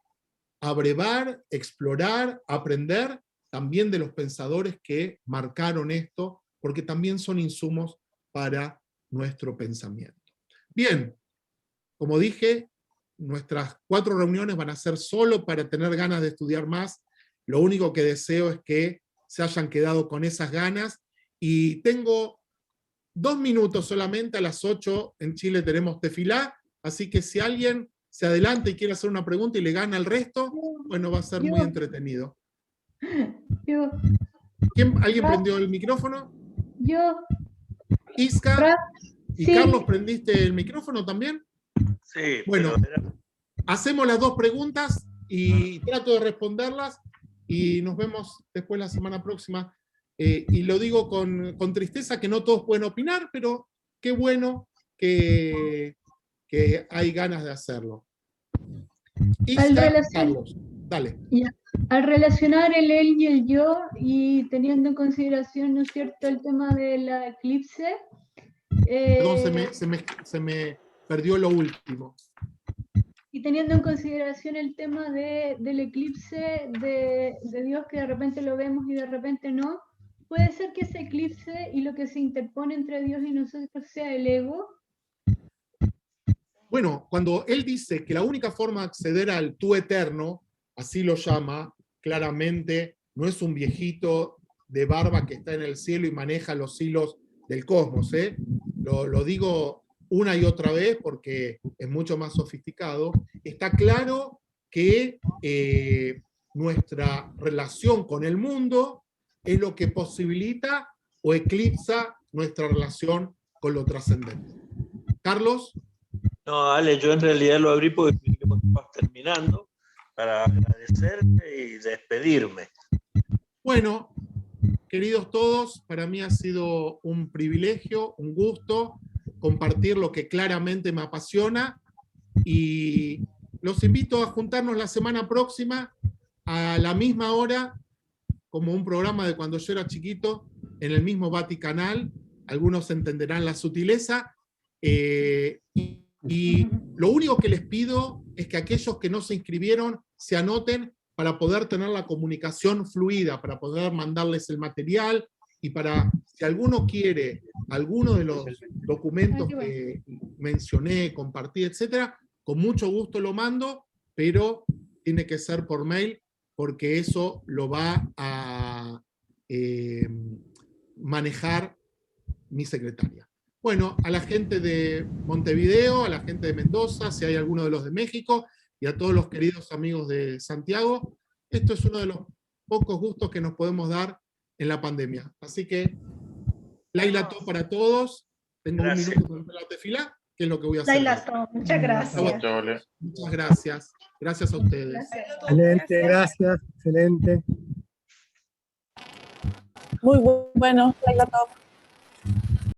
abrevar, explorar, aprender también de los pensadores que marcaron esto, porque también son insumos para nuestro pensamiento. Bien, como dije, nuestras 4 reuniones van a ser solo para tener ganas de estudiar más. Lo único que deseo es que se hayan quedado con esas ganas, y tengo 2 minutos solamente, a las 8 en Chile tenemos tefilá, así que si alguien se adelanta y quiere hacer una pregunta y le gana el resto, bueno, va a ser muy entretenido. ¿Alguien prendió el micrófono? Yo. Isca. ¿Y sí. Carlos, prendiste el micrófono también? Sí. Bueno, hacemos las 2 preguntas y trato de responderlas y nos vemos después la semana próxima. Y lo digo con tristeza, que no todos pueden opinar, pero qué bueno que hay ganas de hacerlo. Carlos, dale. Al relacionar el él y el yo, y teniendo en consideración, ¿no es cierto?, el tema de la eclipse. Perdón, se me perdió lo último. Y teniendo en consideración el tema del eclipse de Dios, que de repente lo vemos y de repente no, ¿puede ser que ese eclipse y lo que se interpone entre Dios y nosotros sea el ego? Bueno, cuando él dice que la única forma de acceder al tú eterno, así lo llama, claramente no es un viejito de barba que está en el cielo y maneja los hilos del cosmos. Lo digo una y otra vez porque es mucho más sofisticado. Está claro que nuestra relación con el mundo es lo que posibilita o eclipsa nuestra relación con lo trascendente. Carlos. No, Ale, yo en realidad lo abrí porque estamos terminando, para agradecerte y despedirme. Bueno, queridos todos, para mí ha sido un privilegio, un gusto compartir lo que claramente me apasiona, y los invito a juntarnos la semana próxima a la misma hora, como un programa de cuando yo era chiquito, en el mismo Vaticanal. Algunos entenderán la sutileza, y lo único que les pido es que aquellos que no se inscribieron se anoten para poder tener la comunicación fluida, para poder mandarles el material, y para, si alguno quiere alguno de los documentos que mencioné, compartí, etcétera, con mucho gusto lo mando, pero tiene que ser por mail, porque eso lo va a manejar mi secretaria. Bueno, a la gente de Montevideo, a la gente de Mendoza, si hay alguno de los de México, y a todos los queridos amigos de Santiago, esto es uno de los pocos gustos que nos podemos dar en la pandemia. Así que, Laila, todo para todos. Tengo un minuto para la tefilá, que es lo que voy a hacer. Laila, muchas gracias. Muchas gracias. Gracias a ustedes. Excelente, gracias. Excelente. Muy bueno, Laila.